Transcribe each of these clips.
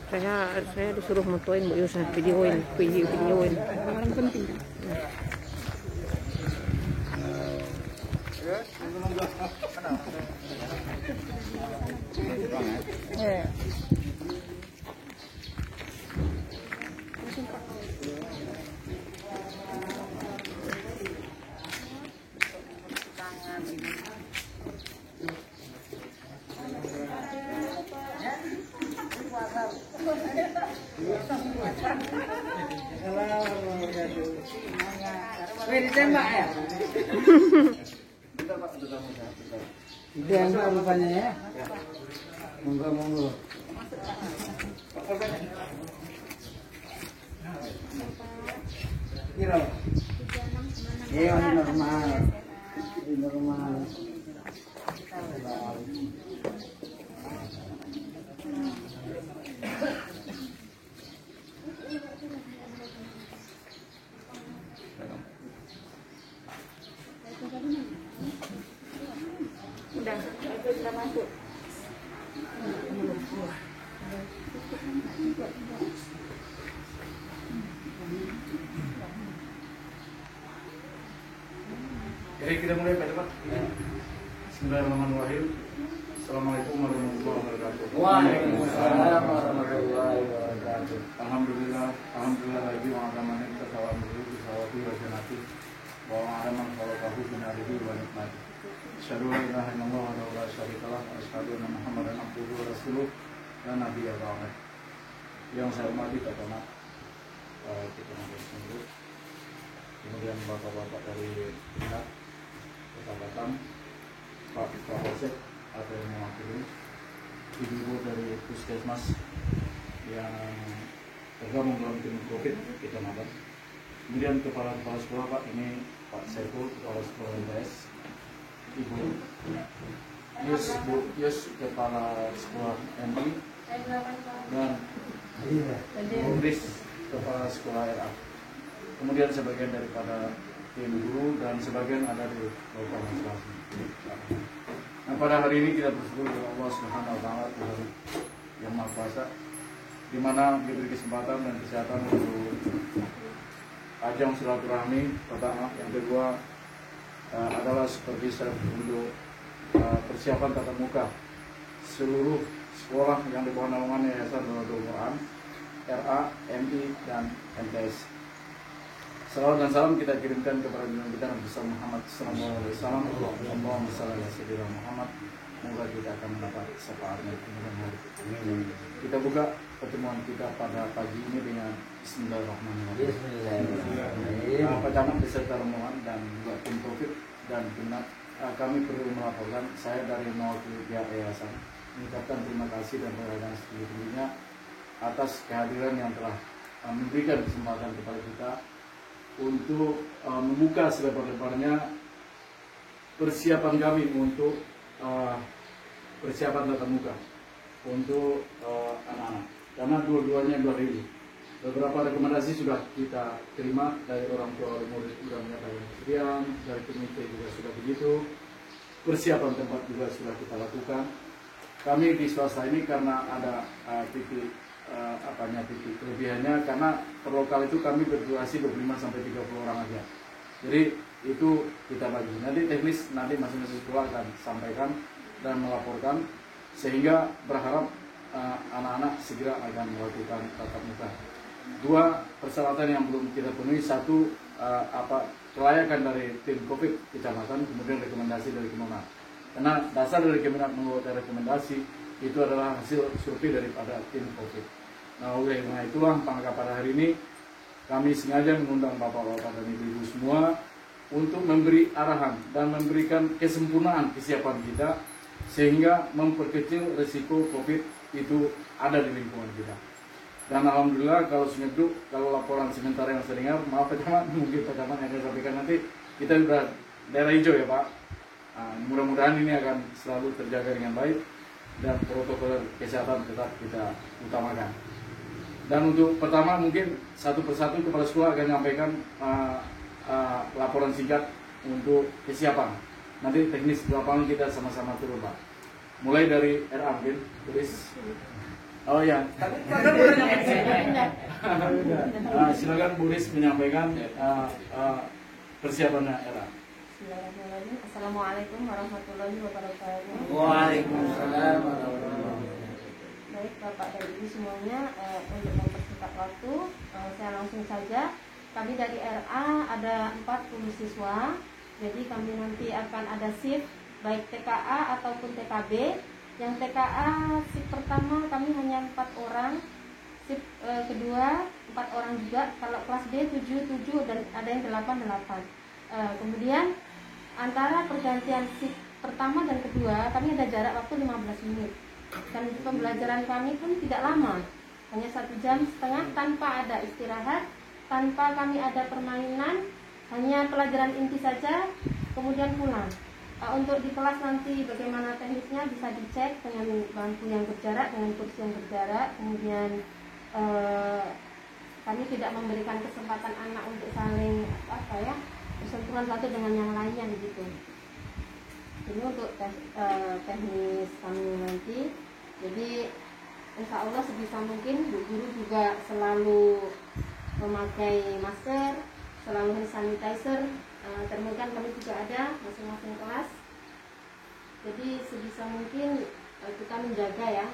Saya disuruh motoin Bu Yusa, videoin. Orang penting kan. Ditembak ya? Ditembak rupanya ya? Monggo. Kira? Iya, normal. Udah masuk. Jadi kita mulai Pak. Bismillahirrahmanirrahim. Assalamualaikum warahmatullahi wabarakatuh. Waalaikumsalam warahmatullahi wabarakatuh. Alhamdulillah lagi wa agamanya kita salam dulu bisawati wa janati wa ma'aman salakahu binarihi wa nikmati. Asyhadu an la ilaha illallah wa la syarikalah wa asyhadu anna Muhammadan abduhu wa rasuluh dan nabiyya ba'd. Yang saya hormati Bapak kita dulu. Kemudian bapak-bapak dari Dinas Kecamatan, Pak Kapolsek atau yang mewakili, ibu-ibu dari Puskesmas yang tergabung dalam tim COVID Kecamatan. Kemudian kepala sekolah Pak, ini Pak Saiful, kepala sekolah LPS, Ibu Yus, kepala sekolah MI, dan Bundis, kepala sekolah RA. Kemudian sebagian daripada tim guru dan sebagian ada di lokal masing-masing. Nah, pada hari ini kita bersyukur kepada Allah Subhanahu wa taala, Tuhan yang Maha Kuasa, di mana diberi kesempatan dan kesehatan untuk ajang silaturahmi pertama, yang kedua adalah seperti untuk persiapan tatap muka seluruh sekolah yang di bawah naungan Yayasan Nurul Quran, RA, MI, dan MTS. Salawat dan salam kita kirimkan kepada Nabi kita Nabi Muhammad sallallahu alaihi wasallam. Allahumma shalli ala sayyidina Muhammad. Semoga kita akan mendapat syafaatnya di kemudian hari. Kita buka pertemuan kita pada pagi ini dengan Bismillahirrahmanirrahim. Bismillahirrahmanirrahim. Pertama beserta rombongan dan juga tim COVID dan Timnas, kami perlu melaporkan, saya dari mewakili pihak yayasan mengucapkan terima kasih dan penghargaan setinggi-tingginya atas kehadiran yang telah memberikan kesempatan kepada kita untuk membuka selebar-lebarnya persiapan kami untuk persiapan tatap muka untuk anak-anak, karena dua-duanya 2000. Beberapa rekomendasi sudah kita terima dari orang tua murid, sudah menyatakan kemudian dari komite juga sudah begitu, persiapan tempat juga sudah kita lakukan. Kami di swasta ini karena ada titik kelebihannya, karena per lokal itu kami berdurasi 25-30 orang aja. Jadi itu kita bagi. Nanti teknis nanti masing-masing sekolah akan sampaikan dan melaporkan, sehingga berharap anak-anak segera akan melakukan tatap muka. Dua persyaratan yang belum kita penuhi, satu kelayakan dari tim COVID Kecamatan, kemudian rekomendasi dari Kemenat. Karena dasar dari Kemenat membuat rekomendasi itu adalah hasil survei daripada tim COVID. Nah, oleh karena itulah maka pada hari ini kami sengaja mengundang bapak-bapak dan ibu-ibu semua untuk memberi arahan dan memberikan kesempurnaan kesiapan kita, sehingga memperkecil risiko COVID itu ada di lingkungan kita. Dan alhamdulillah kalau Senyeduk, kalau laporan sementara yang saya dengar, maaf Pak Camat, mungkin Pak Camat yang akan sampaikan nanti, kita sudah daerah hijau ya Pak. Mudah-mudahan ini akan selalu terjaga dengan baik dan protokol kesehatan tetap kita utamakan. Dan untuk pertama mungkin satu persatu kepala sekolah akan menyampaikan laporan singkat untuk kesiapan. nanti teknis di lapangan kita sama-sama turun Pak. Mulai dari RA mungkin tulis. Oh ya, silakan Bu Ris menyampaikan persiapannya RA. Bismillahirrahmanirrahim. Assalamualaikum warahmatullahi wabarakatuh. Waalaikumsalam warahmatullahi wabarakatuh. Baik Bapak dan Ibu semuanya, untuk mempersingkat waktu, saya langsung saja. Kami dari RA ada 40 siswa. Jadi kami nanti akan ada shift baik TKA ataupun TKB. Yang TKA shift pertama kami hanya 4 orang, shift kedua 4 orang juga. Kalau kelas B 7 dan ada yang 8. Kemudian antara pergantian shift pertama dan kedua kami ada jarak waktu 15 menit. Dan pembelajaran kami pun tidak lama, hanya 1,5 jam tanpa ada istirahat, tanpa kami ada permainan, hanya pelajaran inti saja, kemudian pulang. Untuk di kelas nanti bagaimana teknisnya bisa dicek dengan bangku yang berjarak, dengan kursi yang berjarak. Kemudian kami tidak memberikan kesempatan anak untuk saling bersentuhan satu dengan yang lainnya begitu. Ini untuk teknis kami nanti. Jadi insya Allah sebisa mungkin Bu Guru juga selalu memakai masker, selalu hand sanitizer. Termongkan kami juga ada masing-masing kelas. Jadi sebisa mungkin kita menjaga ya.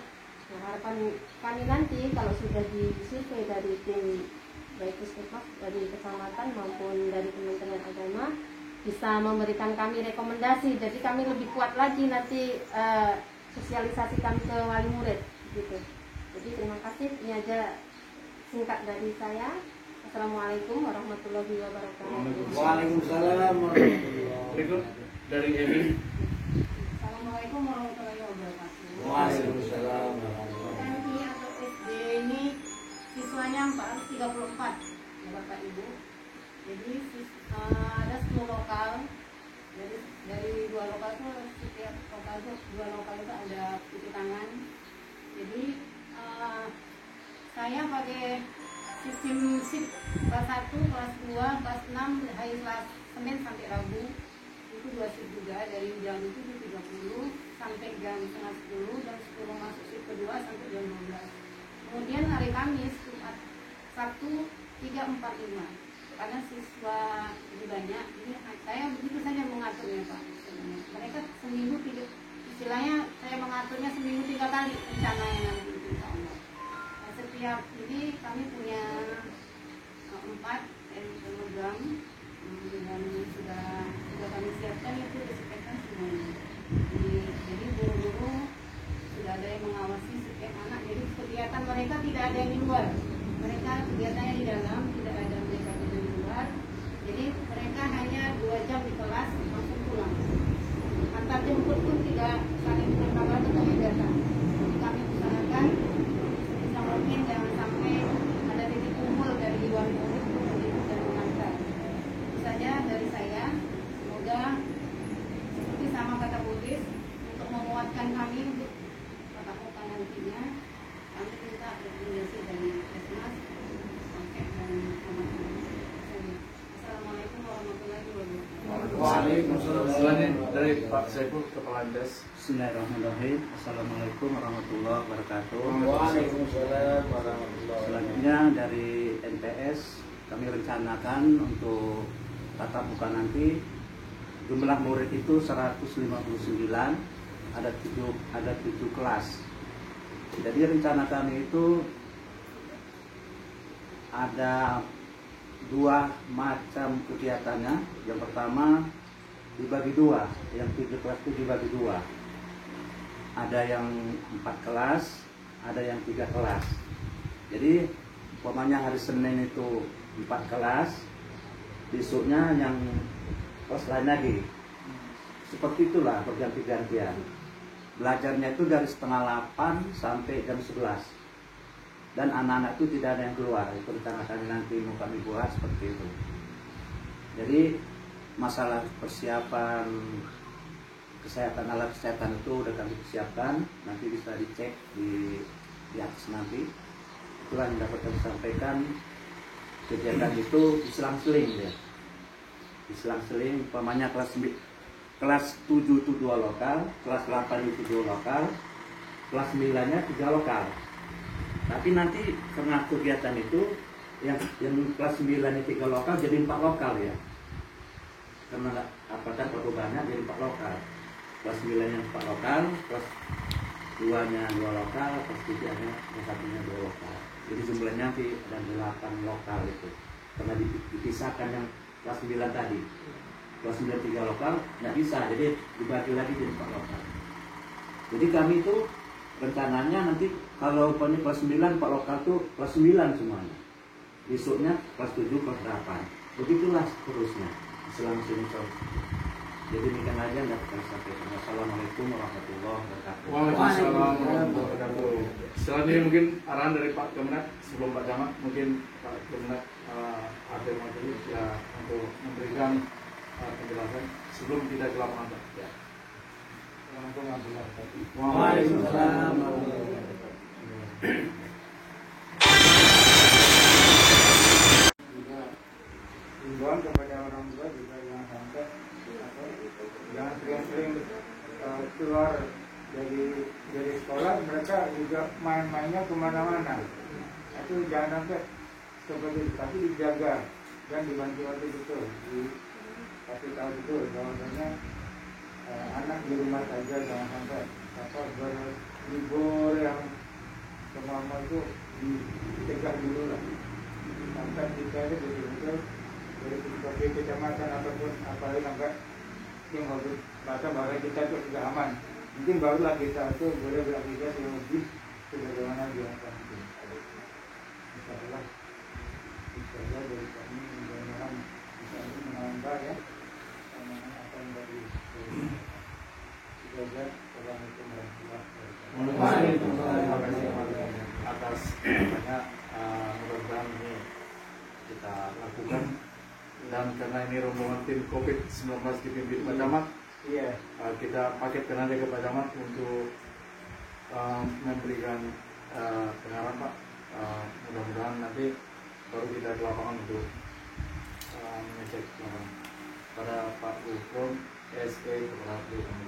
Nah, harapan kami nanti kalau sudah disurvei dari tim baik puskesmas dari kecamatan maupun dari Kementerian Agama bisa memberikan kami rekomendasi. Jadi kami lebih kuat lagi nanti sosialisasi kami ke wali murid gitu. Jadi terima kasih. Ini aja singkat dari saya. Assalamualaikum warahmatullahi wabarakatuh. Waalaikumsalam warahmatullahi wabarakatuh. Berikut dari Evi. Assalamualaikum warahmatullahi wabarakatuh. Waalaikumsalam warahmatullahi wabarakatuh. Nanti untuk SD ini siswanya 434 ya Bapak Ibu. Jadi ada 10 lokal. Jadi dari 2 lokal itu setiap lokal itu 2 lokal itu ada cuci tangan. Jadi saya pakai sistem shift kelas 1, kelas 2, kelas 6, hari kelas Senin sampai Rabu itu 2 shift juga dari jam 7.30 sampai jam setengah 10 dan 10 masuk shift kedua sampai jam 12. Kemudian hari Kamis, Jumat, Sabtu 3, 4, 5 karena siswa lebih banyak, jadi saya begitu saja mengaturnya Pak. Mereka seminggu 3, istilahnya saya mengaturnya seminggu 3 kali rencananya nanti insya Allah. Setiap ini kami punya 4 program dan sudah kami siapkan itu disampaikan semuanya. Jadi guru-guru sudah ada yang mengawasi setiap anak. Jadi kegiatan mereka tidak ada yang di luar. Mereka kegiatannya di dalam, tidak ada mereka di luar. Jadi mereka hanya 2 jam di kelas langsung pulang. Antar jemput pun tidak saling berkabar tetapi datang. Jadi kami usahakan mungkin jangan sampai ada titik kumpul dari wali murid dan mengantar. Itu saja dari saya. Semoga seperti sama kata Buddhis untuk menguatkan kami untuk kota-kota nantinya. Kami minta rekomendasi dari Kesmas, Paket dan teman-teman. Assalamualaikum warahmatullahi wabarakatuh. Waalaikumsalam. Selanjutnya dari Pak Saiful Kepala Des. Bismillahirrahmanirrahim. Assalamualaikum warahmatullahi wabarakatuh. Waalaikumsalam warahmatullahi wabarakatuh. Selanjutnya dari NPS kami rencanakan untuk tatap muka nanti jumlah murid itu 159, ada 7 kelas. Jadi rencana kami itu ada 2 macam kegiatannya. Yang pertama dibagi 2, yang 7 kelas itu dibagi 2. Ada yang 4 kelas, ada yang 3 kelas. Jadi umpamanya hari Senin itu 4 kelas, besoknya yang kelas lain lagi. Seperti itulah berganti-gantian. Belajarnya itu dari setengah 8 sampai jam 11. Dan anak-anak itu tidak ada yang keluar. Itu rencana kami nanti mau kami buat seperti itu. Jadi masalah persiapan kesehatan, alat kesehatan itu udah kami persiapkan, nanti bisa dicek di atas nanti. Itulah yang dapat kami sampaikan. Kegiatan itu diselang-seling ya. Diselang-seling, umpamanya kelas 7 itu 2 lokal, kelas 8 itu 2 lokal, kelas 9-nya 3 lokal. Tapi nanti karena kegiatan itu yang kelas 9-nya 3 lokal jadi 4 lokal ya. Karena apakah terlalu banyak jadi 4 lokal. Kelas 9-nya 4 lokal, kelas 2-nya 2 lokal, kelas 3-nya kelas 1-nya 2 lokal. Jadi jumlahnya ada 8 lokal itu. Karena dipisahkan yang kelas 9 tadi. Kelas 9 3 lokal nggak bisa, jadi dibagi lagi jadi 4 lokal. Jadi kami itu rencananya nanti kalau kelas 9 4 lokal tuh kelas 9 semuanya. Besoknya kelas 7 kelas 8. Begitulah seterusnya. Selang-seling terus. Jadi demikian aja yang dapat kami sampaikan. Wassalamualaikum warahmatullahi wabarakatuh. Waalaikumsalam warahmatullahi wabarakatuh. Selanjutnya mungkin arahan dari Pak Kemenak sebelum Pak Camat, mungkin Pak Kemenak ada materi ya untuk memberikan penjelasan sebelum kita ke lapangan Pak. Ya. Waalaikumsalam. Himbauan kepada orang tua juga jangan sampai jangan sering-sering keluar dari sekolah, mereka juga main-mainnya kemana-mana. Itu jangan sampai seperti itu, tapi dijaga dan dibantu betul, dikasih tahu betul bahwasanya anak di rumah saja, jangan sampai berlibur yang semua itu dicegah dulu lah. Sampai kita itu betul-betul dari sebagai kecamatan ataupun apalagi sampai yang harus bahasa kita itu sudah aman. Mungkin barulah kita itu boleh beraktivitas yang lebih sebagaimana biasa. Insyaallah dari kami mudah-mudahan bisa menambah ya apa yang dari sejajar. Assalamualaikum warahmatullahi wabarakatuh. Atas banyak mudah-mudahan ini kita lakukan, dan karena ini rombongan tim COVID-19 dipimpin Pak Camat, kita paket tenaga ke Pak Camat untuk memberikan pengarahan Pak. Mudah-mudahan nanti baru kita ke lapangan untuk mengecek lapangan. Pada Pak Ufron SE Kepala Bidang.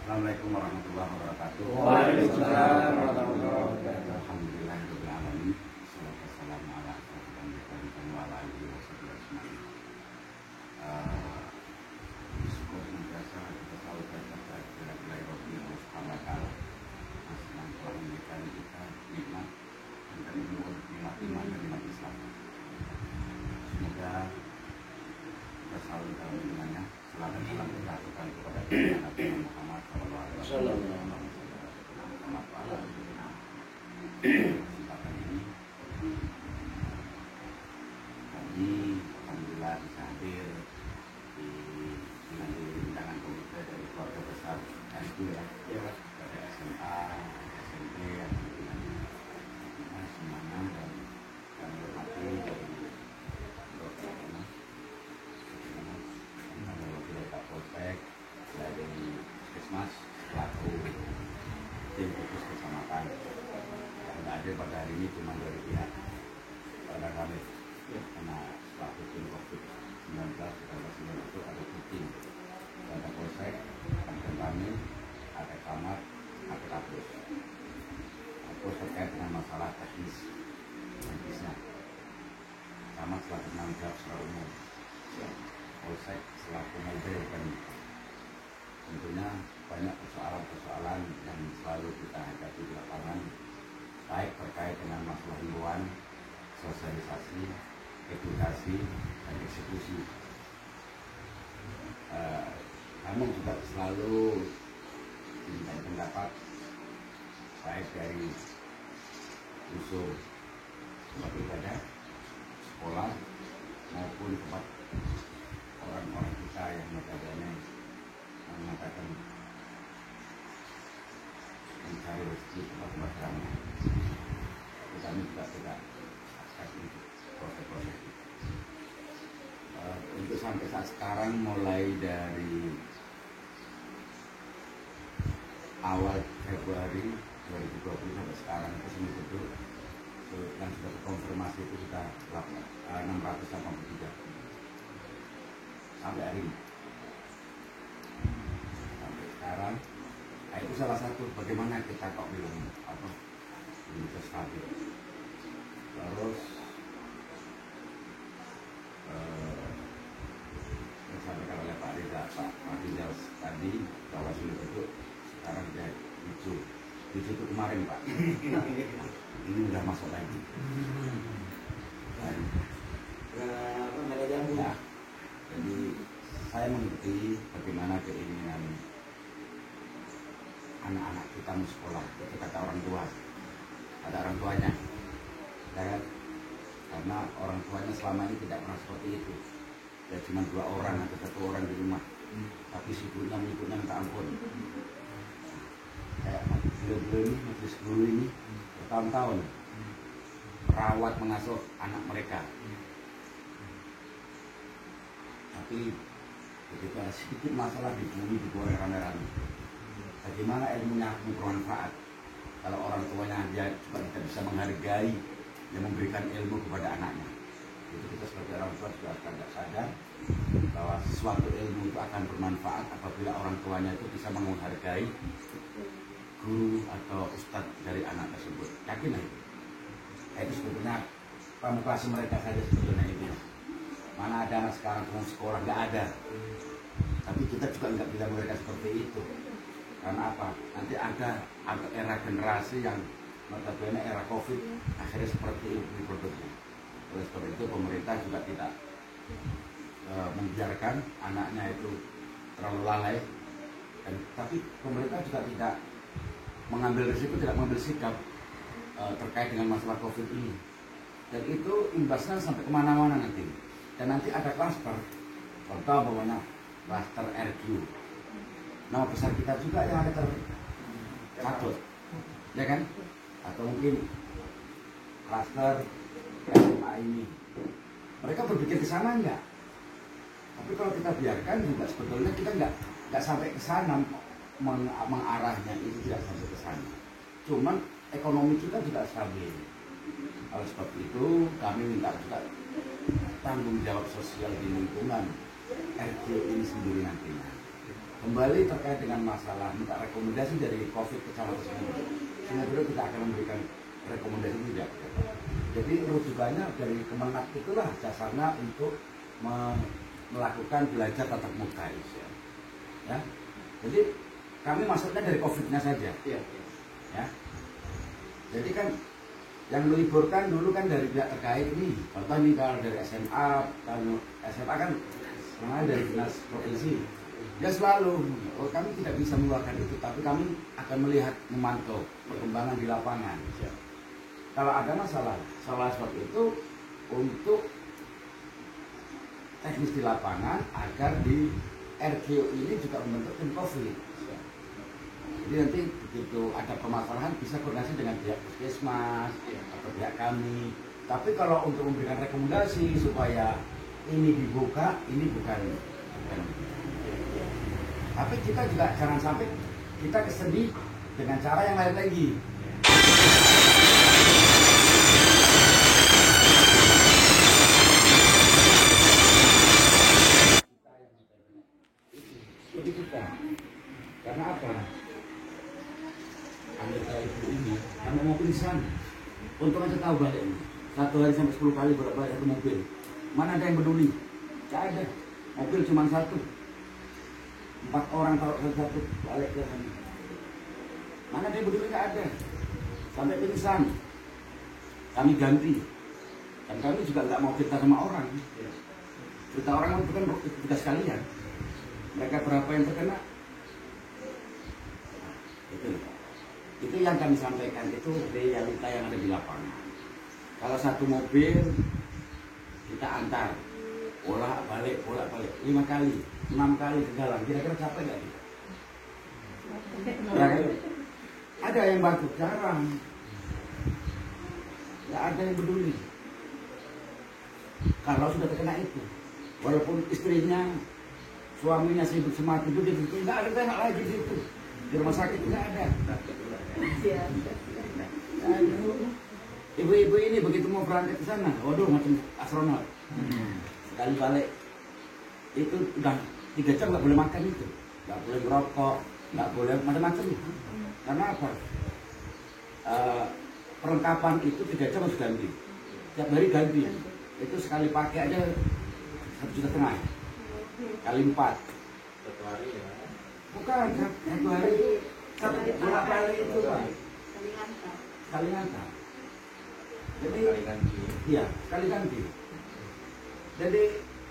Assalamualaikum warahmatullahi wabarakatuh. Waalaikumsalam warahmatullahi wabarakatuh. Alhamdulillahirabbil alamin. Wassalatu wassalamu ala asyrofil anbiya'i wa ala alihi wasallam. Syukur biasa kita selalu berkata kepada Allah Subhanahu wa taala yang telah memberikan kita nikmat dan nikmat iman dan nikmat Islam. Semoga kita selalu dalam lindungannya. Selamat salam kita aturkan kepada Nabi Muhammad SAW. Kesempatan ini kami alhamdulillah bisa hadir dengan undangan komite dari keluarga besar NU ya, dari SMA, SMP, semuanya, dan kami hormati dari Pak Polsek, dari Puskesmas, pelaku tim khusus kecamatan. Yang hadir pada hari ini cuma dari pihak pada kami, karena pelaku tim COVID-19 itu ada tim, ada Polsek, ada kami, ada kamar, ada kapus. Kapus terkait dengan masalah teknisnya. Sama selaku penanggung jawab secara umum. Polsek selaku mobil, dan tentunya banyak persoalan-persoalan yang selalu kita hadapi di lapangan, baik terkait dengan masalah himbauan, sosialisasi, edukasi, dan eksekusi. Kami juga selalu diminta pendapat baik dari unsur tempat ibadah, sekolah, maupun tempat orang-orang kita yang notabene mengatakan mencari rezeki tempat-tempat ramai. Kami juga tidak akses untuk proses-proses itu. Untuk sampai saat sekarang, mulai dari awal Februari 2020 sampai sekarang itu semua betul yang sudah terkonfirmasi itu sudah 683 sampai hari ini. Nah, itu salah satu bagaimana kita kok bilang apa belum bisa stabil. Terus yang disampaikan oleh Pak Rizal tadi bahwa sulit itu sekarang dia hijau itu kemarin Pak. Ini udah masuk lagi. Ya, jadi saya mengerti bagaimana keinginan anak-anak kita mau sekolah. Itu kata orang tua, ada orang tuanya, ya kan? Karena orang tuanya selama ini tidak pernah seperti itu. Ya cuma 2 orang atau 1 orang di rumah, tapi sibuknya mengikutnya minta ampun. Kayak beliau-beliau ini, majelis guru ini bertahun-tahun merawat mengasuh anak mereka. Tapi begitu ada sedikit masalah dibully, digoreng rame-rame. Bagaimana ilmunya bermanfaat kalau orang tuanya dia juga tidak bisa menghargai yang memberikan ilmu kepada anaknya. Itu kita sebagai orang tua juga agak sadar bahwa sesuatu ilmu itu akan bermanfaat apabila orang tuanya itu bisa menghargai guru atau ustadz dari anak tersebut. Yakin itu? Itu sebetulnya pamukasi mereka saja sebetulnya itu. Mana ada anak sekarang mau sekolah, nggak ada. Tapi kita juga nggak bilang mereka seperti itu. Karena apa? Nanti ada era generasi yang notabene era COVID akhirnya seperti itu produknya. Oleh sebab itu pemerintah juga tidak membiarkan anaknya itu terlalu lalai. Tapi pemerintah juga tidak mengambil risiko, tidak mengambil sikap terkait dengan masalah COVID ini. Dan itu imbasnya sampai kemana-mana nanti. Dan nanti ada klaster, contoh bagaimana klaster RQ. Nama besar kita juga yang ada tercatat, ya kan? Atau mungkin klaster SMA ini. Mereka berpikir ke sana enggak? Tapi kalau kita biarkan juga sebetulnya kita enggak sampai ke sana mengarahnya, itu tidak sampai ke sana. Cuman ekonomi kita tidak stabil. Oleh sebab itu kami minta juga tanggung jawab sosial di lingkungan RQ ini sendiri nantinya. Kembali terkait dengan masalah minta rekomendasi dari COVID kecamatan tersebut. Sebenarnya kita akan memberikan rekomendasi tidak. Jadi rujukannya dari Kemenak itulah dasarnya untuk melakukan belajar tatap muka. Ya. Jadi kami maksudnya dari COVID-nya saja. Ya. Jadi kan yang meliburkan dulu kan dari pihak terkait ini. Contoh nih kalau dari SMA, kalau SMA kan namanya dari dinas provinsi. Ya selalu, kami tidak bisa mengeluarkan itu, tapi kami akan melihat, memantau perkembangan di lapangan. Kalau ada masalah seperti itu untuk teknis di lapangan agar di RQ ini juga membentuk tim COVID. Jadi nanti begitu ada permasalahan bisa koordinasi dengan pihak puskesmas atau pihak kami. Tapi kalau untuk memberikan rekomendasi supaya ini dibuka, ini bukan. Tapi kita juga jangan sampai kita kesedih dengan cara yang lain lagi. Jadi kita, karena apa? Anggota ibu ini, karena mau pingsan, untung aja tahu balik ini. 1 hari sampai 10 kali bolak-balik satu mobil. Mana ada yang peduli? Tidak ada. Mobil cuma 1. 4 orang taruh satu balik ke sana. Mana dia berdua nggak ada. Sampai pingsan. Kami ganti. Dan kami juga nggak mau cerita sama orang. Cerita orang itu kan kita sekalian. Mereka berapa yang terkena? Itu yang kami sampaikan itu realita yang ada di lapangan. Kalau 1 mobil kita antar bolak-balik 5 kali. 6 kali ke jalan, kira-kira capek nggak kita? Ya, ada yang bagus, jarang. Nggak ada yang peduli. Kalau sudah terkena itu, walaupun istrinya, suaminya sibuk semati itu, nggak ada tengok lagi di situ. Di rumah sakit nggak ada. Ibu-ibu ini begitu mau berangkat ke sana, waduh macam astronot. Sekali balik, itu udah 3 jam nggak boleh makan itu, nggak boleh merokok, nggak boleh macam-macam. Karena apa? Perlengkapan itu 3 jam harus ganti, tiap hari ganti. Itu sekali pakai aja 1,5 juta kali 4. Satu hari ya. Bukan, 1 hari satu bolak balik itu Pak. Sekali ngantar. Jadi Kali ganti. iya, sekali ganti. Jadi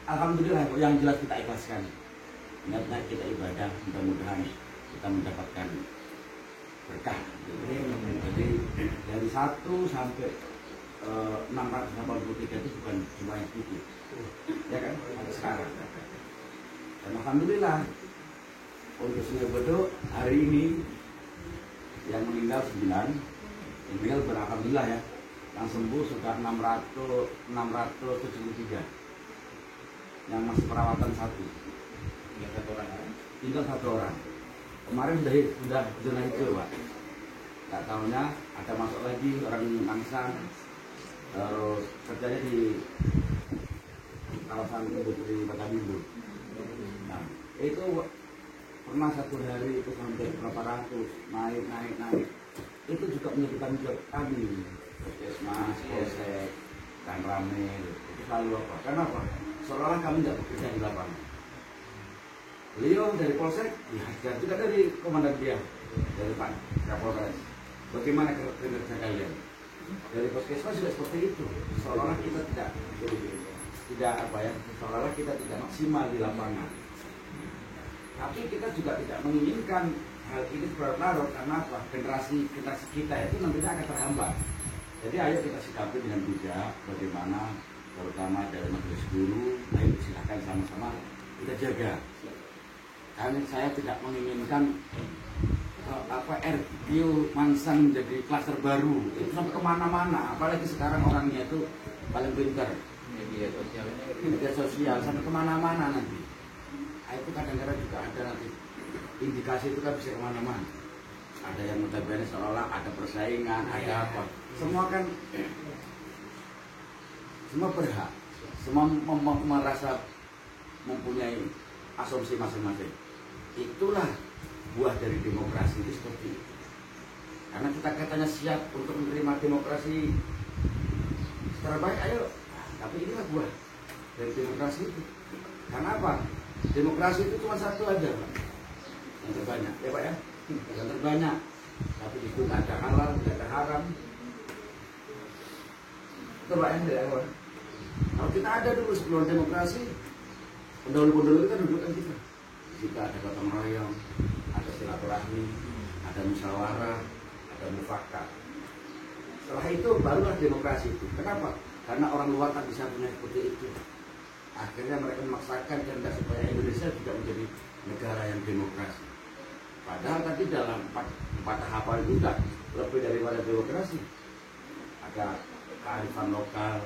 alhamdulillah yang jelas kita ikhlaskan. Niatnya kita ibadah, mudah-mudahan kita mendapatkan berkah. Jadi dari 1 sampai 683 itu bukan jumlah yang sedikit, ya kan? Sampai sekarang. Dan alhamdulillah untuk Sungai Bedok hari ini yang meninggal 9, yang meninggal beralhamdulillah ya. Yang sembuh sudah 673, yang masih perawatan 1. Yang 1 orang ya. Tinggal 1 orang. Kemarin sudah zona hijau Pak. Nggak tahunya ada masuk lagi orang Nangsang, terus kerjanya di kawasan industri Batamimbu. Nah, itu pernah 1 hari itu sampai berapa ratus, naik. Itu juga menjadi tanggung jawab kami. Puskesmas, Polsek, dan Ramil, itu selalu apa? Kenapa? Seolah-olah kami tidak bekerja di lapangan. Beliau dari Polsek, dihajar juga dari komandan dia, dari Pak Kapolres. Bagaimana kinerja kalian? Dari Puskesmas juga seperti itu. Seolah-olah kita seolah-olah kita tidak maksimal di lapangan. Tapi kita juga tidak menginginkan hal ini berlarut karena apa? Generasi kita itu nantinya akan terhambat. Jadi ayo kita sikapi dengan bijak, bagaimana terutama dari majelis guru, ayo silakan sama-sama kita jaga. Karena saya tidak menginginkan RQ Mansang menjadi klaster baru, itu sampai kemana-mana, apalagi sekarang orangnya itu paling pintar. Media sosial sampai kemana-mana nanti. Itu kadang-kadang juga ada nanti indikasi itu kan bisa kemana-mana. Ada yang notabene seolah ada persaingan, ada apa. Semua kan, semua berhak, semua merasa mempunyai asumsi masing-masing. Itulah buah dari demokrasi itu seperti itu. Karena kita katanya siap untuk menerima demokrasi secara baik, ayo. Tapi inilah buah dari demokrasi itu. Karena apa? Demokrasi itu cuma 1 aja Pak. Yang terbanyak, ya Pak ya? Yang terbanyak. Tapi itu tidak ada halal, tidak ada haram. Terbanyak dari awal. Kalau kita ada dulu sebelum demokrasi, pendahulu-pendahulu kita dudukkan kita. Jika ada gotong royong, ada silaturahmi, ada musyawarah, ada mufakat. Setelah itu barulah demokrasi itu. Kenapa? Karena orang luar tak bisa punya seperti itu. Akhirnya mereka memaksakan kehendak supaya Indonesia juga menjadi negara yang demokrasi. Padahal tadi dalam 4 tahapan itu sudah lebih daripada demokrasi. Ada kearifan lokal,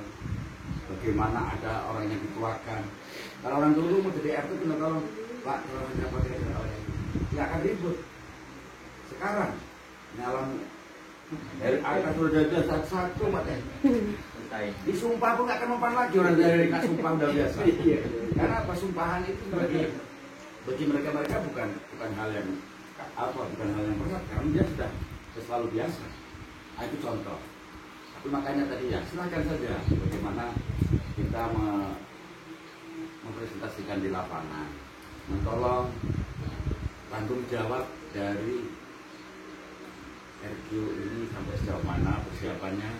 bagaimana ada orang yang dituakan. Kalau orang dulu mau jadi RT itu kalau Pak, kalau tidak pakai nggak akan ribut. Sekarang dalam dari angka sudah ada satu Pak. Disumpah pun nggak akan mempan lagi orang dari sumpah udah biasa. Karena apa, sumpahan itu bagi mereka bukan hal yang bukan hal yang berat, karena dia sudah selalu biasa. Nah, itu contoh. Tapi makanya tadi ya silakan saja bagaimana kita mempresentasikan di lapangan, mentolong tanggung jawab dari RQ ini sampai sejauh mana persiapannya.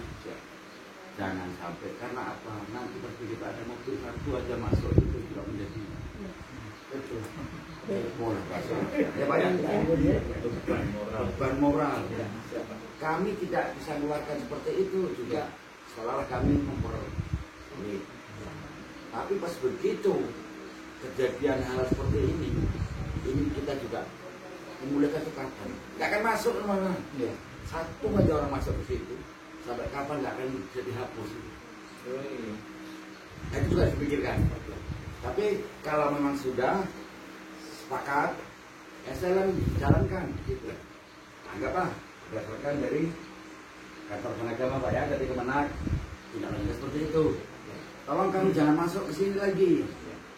Jangan sampai, karena apa? Nanti pasti kita ada mobil 1 aja masuk itu juga menjadi ya Pak ya, beban moral. Kami tidak bisa mengeluarkan seperti itu juga, seolah-olah kami memperoleh. Tapi pas begitu kejadian hal seperti ini kita juga memulihkan kapan? Nggak akan masuk mana? 1 aja orang masuk ke situ. Sampai kapan nggak akan bisa dihapus? Itu juga dipikirkan. Tapi kalau memang sudah sepakat, SLM jalankan gitu. Anggaplah berdasarkan dari kantor penagama Pak ya, dari Kemenak tidak lanjut seperti itu. Tolong kami jangan masuk ke sini lagi.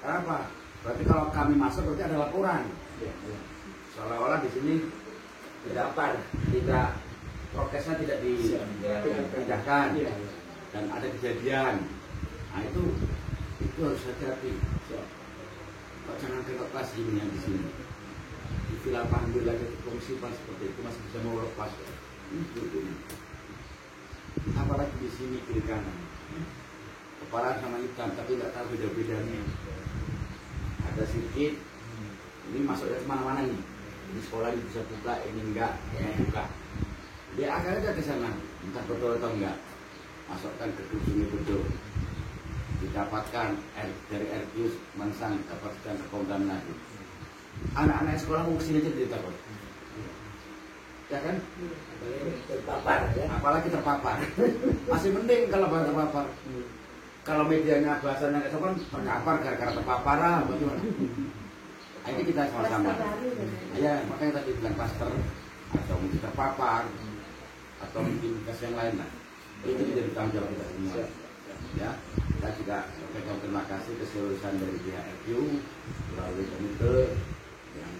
Kenapa? Berarti kalau kami masuk berarti ada laporan. seolah-olah di sini tidak prokesnya tidak dipindahkan dan ada kejadian. Nah itu harus hati-hati. Kok jangan tengok kelas ini yang di sini. Di villa panggil lagi ke komisipan seperti itu masih bisa mau lepas. Apalagi di sini kiri kanan. Kepala sama hitam tapi nggak tahu beda-bedanya. Ada sedikit. Ini masuknya kemana-mana nih. Ini sekolah ini bisa buka, ini enggak, ya buka. Dia akan aja ke sana, entah betul atau enggak. Masukkan ke dusun betul. Didapatkan dari RQ Mansang, dapatkan terkontaminasi. Anak-anak sekolah mau kesini aja ditakut. Ya kan? Terpapar, ya? Apalagi terpapar. Masih mending kalau terpapar. Kalau medianya bahasanya nggak sopan, terpapar gara-gara terpapar lah, bagaimana? Ini kita sama-sama. Ya, makanya tadi bilang klaster atau mungkin terpapar atau mungkin kes yang lain lah. Itu menjadi tanggung jawab kita semua. Ya, kita juga mengucapkan terima kasih keseriusan dari pihak RQ melalui komite yang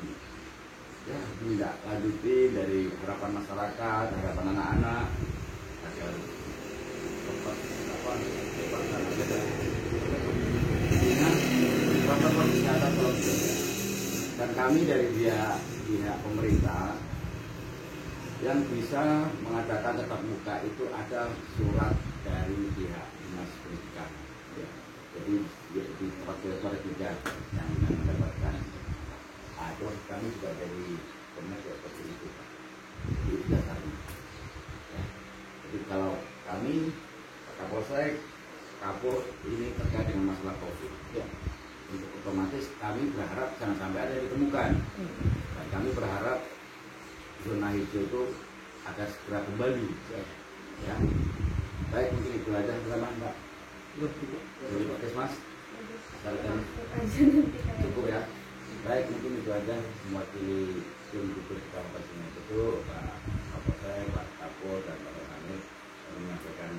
ya tidak lanjuti dari harapan masyarakat, harapan anak-anak agar protokol kesehatan tolong dijaga. Dan kami dari pihak pemerintah yang bisa mengadakan tatap muka itu ada surat dari pihak dinas pendidikan. Ya. Jadi di tempat tidak yang mendapatkan. Terus kami juga dari pemerintah seperti itu. Jadi dasarnya. Ya. Jadi kalau kami Kapolsek, Kapol ini terkait dengan masalah COVID. Ya. Untuk otomatis kami berharap jangan sampai ada yang ditemukan. Dan kami berharap zona hijau itu agar segera kembali. Ya. Baik, mungkin itu aja pertama Mbak. Jadi Pak Kesmas, cukup ya. Baik, mungkin itu aja mewakili tim gugus kabupaten Sungai Betul, Pak Kapolsek, Pak Kapol dan Pak Kanit menyampaikan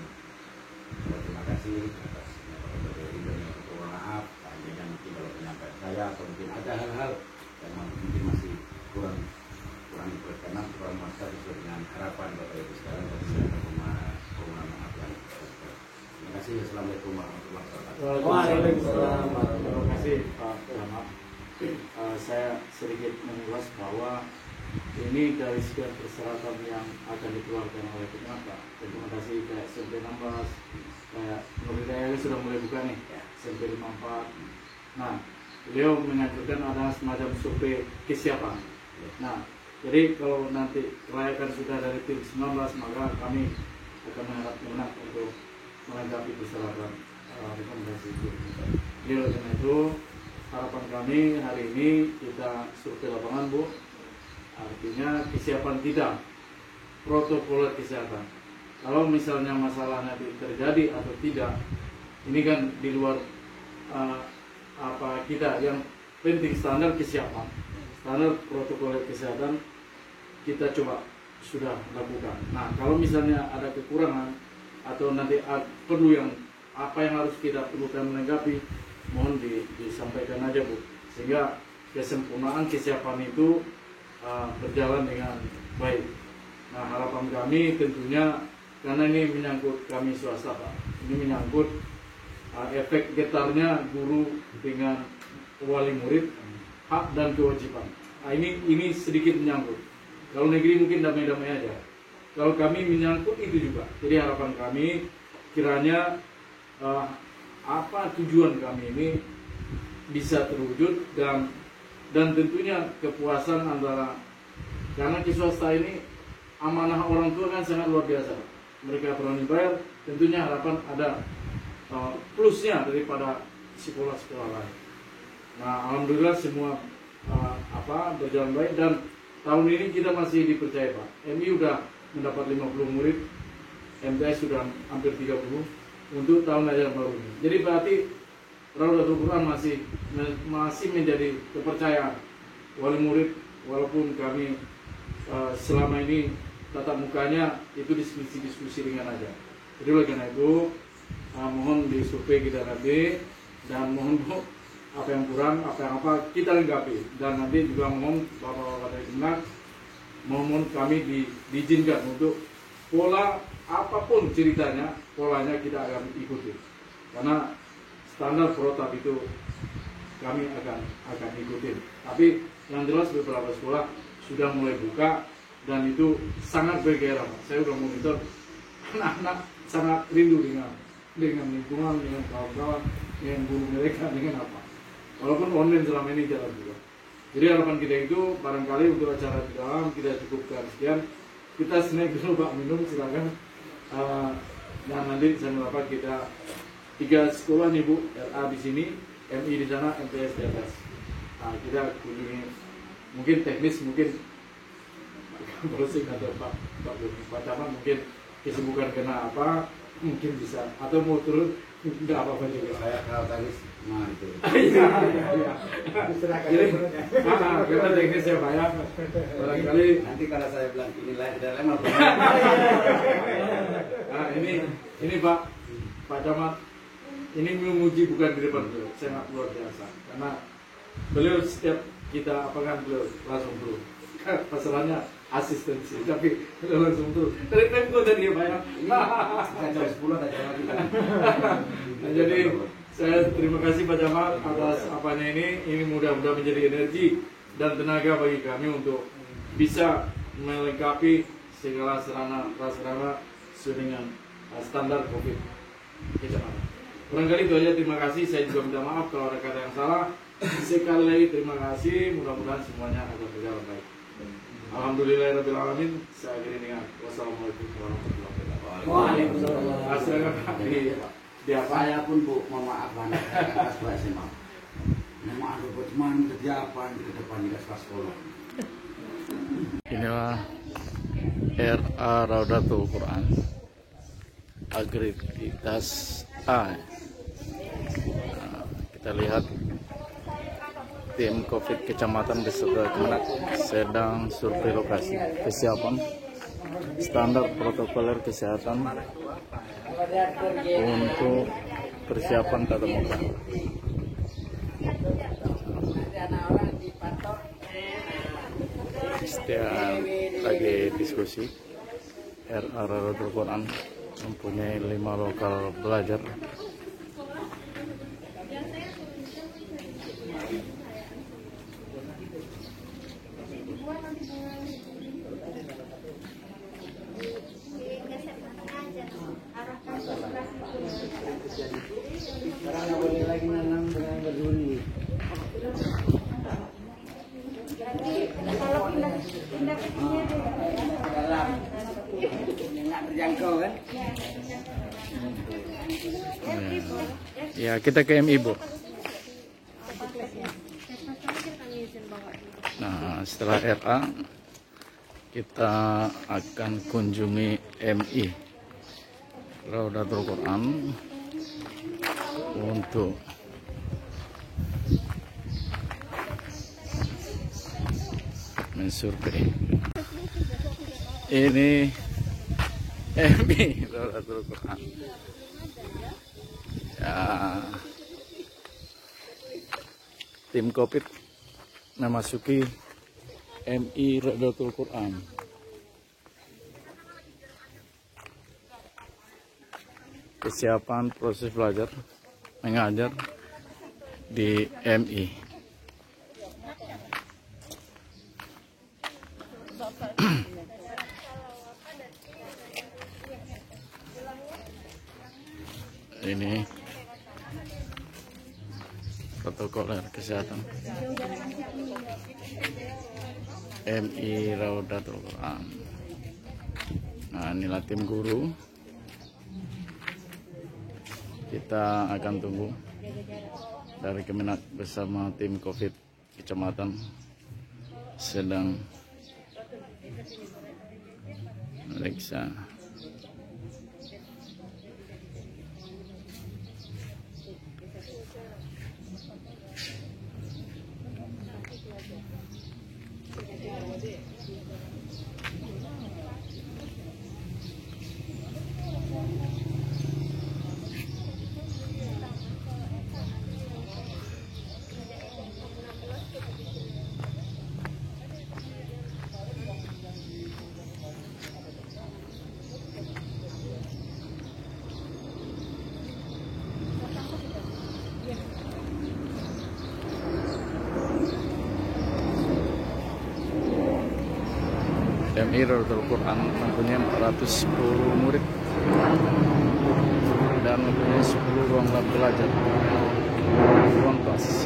terima kasih atas penyampaian dan mohon maaf seandainya mungkin kalau penyampaian saya atau mungkin ada hal-hal yang mungkin masih kurang berkenan, kurang masa sesuai dengan harapan Bapak Ibu sekalian, dan saya mohon maaf yang besar. Terima kasih. Assalamualaikum warahmatullahi wabarakatuh. Waalaikumsalam. Terima kasih Pak Camat. Saya sedikit mengulas bahwa ini dari sekian persyaratan yang akan dikeluarkan oleh Penata, rekomendasi kayak SMP 16, kayak Nurhidayah sudah mulai buka nih, SMP 54. Nah, beliau mengajukan ada semacam survei kesiapan. Nah, jadi kalau nanti kelayakan sudah dari tim 19, maka kami akan mengharap untuk melengkapi persyaratan rekomendasi itu. Jadi oleh karena itu harapan kami hari ini kita survei lapangan, Bu. Artinya kesiapan kita, protokol kesehatan. Kalau misalnya masalahnya terjadi atau tidak, ini kan di luar apa kita. Yang penting standar kesiapan, standar protokol kesehatan kita coba sudah lakukan. Nah, kalau misalnya ada kekurangan atau nanti perlu yang apa yang harus kita perlukan melengkapi, mohon disampaikan aja, Bu, sehingga kesempurnaan kesiapan itu berjalan dengan baik. Nah, harapan kami tentunya karena ini menyangkut kami swasta, Pak. Ini menyangkut efek getarnya guru dengan wali murid, hak dan kewajiban. Nah, ini sedikit menyangkut. Kalau negeri mungkin damai-damai aja. Kalau kami menyangkut itu juga. Jadi harapan kami kiranya apa tujuan kami ini bisa terwujud dan tentunya kepuasan antara, karena di swasta ini amanah orang tua kan sangat luar biasa. Mereka berani bayar, tentunya harapan ada plusnya daripada sekolah-sekolah lain. Nah, alhamdulillah semua berjalan baik dan tahun ini kita masih dipercaya, Pak. MI sudah mendapat 50 murid, MTS sudah hampir 30 untuk tahun ajaran baru ini. Jadi berarti Raudatul Quran masih menjadi kepercayaan wali murid, walaupun kami selama ini tatap mukanya itu diskusi ringan aja. Jadi oleh karena itu mohon disurvei kita nanti dan mohon apa yang kurang, apa yang kita lengkapi. Dan nanti juga mohon Bapak dari Kemenag mohon kami diizinkan untuk pola apapun ceritanya, polanya kita akan ikuti. Karena standar protap itu kami akan ikutin. Tapi yang jelas beberapa sekolah sudah mulai buka dan itu sangat bergairah. Saya sudah monitor anak-anak sangat rindu dengan lingkungan, dengan kawan-kawan, dengan guru mereka, dengan apa. Walaupun online selama ini jalan juga. Jadi harapan kita itu barangkali untuk acara di dalam kita cukupkan sekian. Kita snack dulu Pak, minum silakan. Dan nanti jangan lupa kita 3 sekolah nih Bu, RA di sini, MI di sana, MTS di atas. Kita kunjungi, mungkin teknis, mungkin browsing atau Pak Camat mungkin kesibukan kena apa, mungkin bisa atau mau turun nggak apa-apa juga. Saya kalau tadi itu. Iya. Jadi, kita teknis ya Pak ya. Barangkali Nanti kalau saya bilang ini tidak lemah. Nah, ini Pak Camat, ini memuji bukan di depan beliau, sangat luar biasa. Karena beliau setiap kita apakan beliau langsung turun. Masalahnya asistensi, tapi beliau langsung turun. Dari tempo tadi ya Pak ya. Jam 10 ada lagi. Nah, jadi saya terima kasih Pak Camat atas apanya ini mudah-mudahan menjadi energi dan tenaga bagi kami untuk bisa melengkapi segala sarana prasarana sesuai dengan standar COVID kecamatan. Barangkali itu aja, terima kasih. Saya juga minta maaf kalau ada kata yang salah. Sekali lagi terima kasih, mudah-mudahan semuanya akan berjalan baik. Alhamdulillahirrahmanirrahim. Saya akhiri dengan wassalamualaikum warahmatullahi wabarakatuh. Waalaikumsalam. Saya pun Bu, mohon maaf banget, saya kelas 2 SMA. Mohon maaf Bu, cuman kerjaan ke depan di kelas sekolah. Inilah RA Raudatul Quran Agrivitas A. Kita lihat tim COVID Kecamatan beserta Kemenag sedang survei lokasi kesiapan standar protokoler kesehatan untuk persiapan tatap muka. Setiap lagi diskusi, RA Raudatul Quran mempunyai 5 lokal belajar. Sekarang nggak boleh lagi nanam dengan berduri. Kalau pindah ke sini Dalam nggak terjangkau kan? Ya, kita ke MI Bu. Nah, setelah RA kita akan kunjungi MI Raudatul Quran untuk mensurvei. Ini MI Raudatul Quran. Ya, tim COVID memasuki MI Raudatul Quran. Kesiapan proses belajar mengajar di MI. Ini protokoler kesehatan MI Raudatul Quran. Nah, inilah tim guru. Kita akan tunggu dari Kemenag bersama tim COVID Kecamatan sedang meriksa. MI Rodatul Quran mempunyai 410 murid dan mempunyai 10 ruang lab belajar, ruang kelas.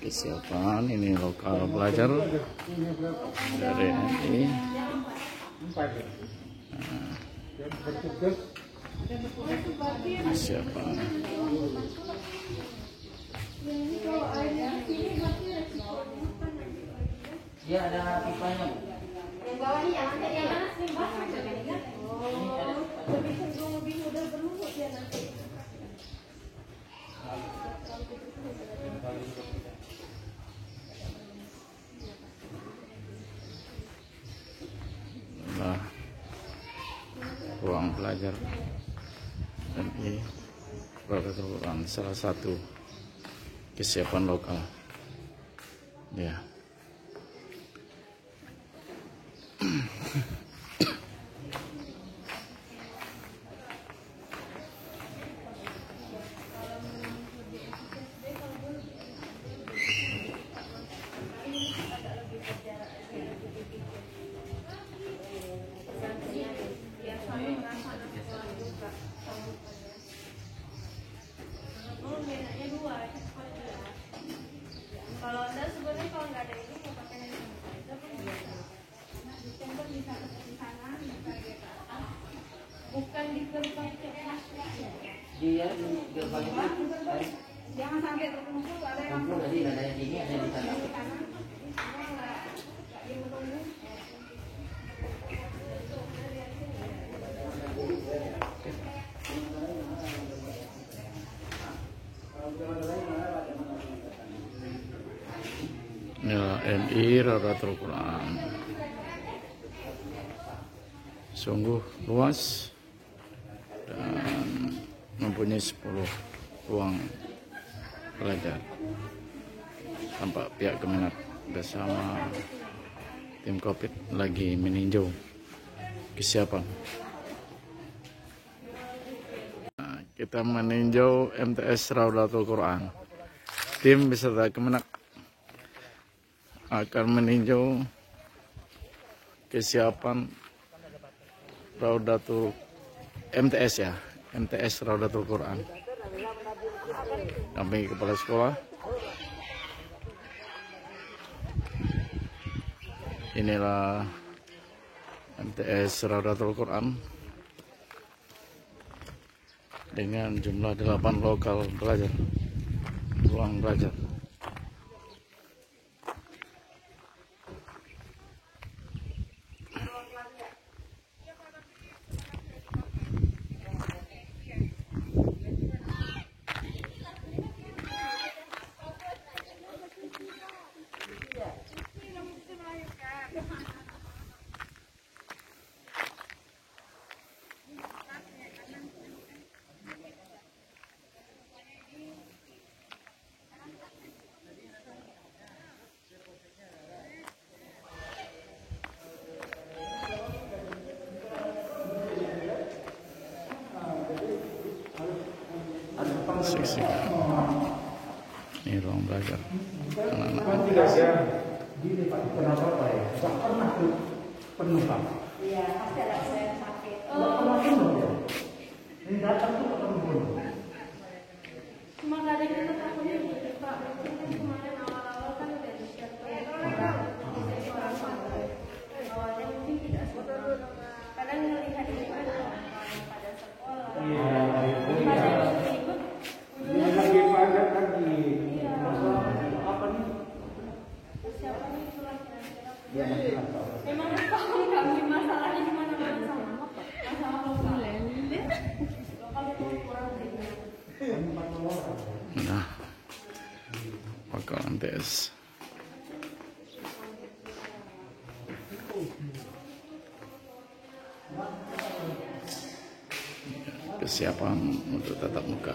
Kesiapan ini lokal belajar dari MI. Kesiapan. Iya, ada pipanya. Yang bawah ini yang ada yang Nah, ruang belajar MI Rodatul Quran, salah satu kesiapan lokal. Ya. Kalau Anda sebenarnya kalau nggak ada ini mau pakai hand sanitizer pun bisa. Distemper bisa di sana, bisa di atas. Bukan di gerbang cepat. Iya, di gerbang itu. Jangan sampai terkumpul ada yang Kumpul tadi ada yang ini, ada di sana. Ya, MI Rodatul Quran sungguh luas dan mempunyai 10 ruang belajar. Tampak pihak Kemenak bersama tim Covid lagi meninjau kesiapan. Nah, kita meninjau MTS Rodatul Quran. Tim beserta Kemenak akan meninjau kesiapan Rodatul MTS ya, MTS Rodatul Quran. Dampingi kepala sekolah. Inilah MTS Rodatul Quran dengan jumlah 8 lokal belajar, ruang belajar. Saksikan. Ini ruang belajar anak-anak. Iya, pasti ada yang sakit. Ini datang tuh ketemu. Cuma nggak ada yang takutnya gitu Pak. Mungkin kan kemarin awal-awal kan udah disiapkan. Awalnya mungkin tidak sempat. Kadang melihat ini kan pada sekolah. Ini lagi padat lagi. Apa nih? Persiapannya itulah kira-kira. Ya, Memang paham kami MTS. Kesiapan untuk tatap muka.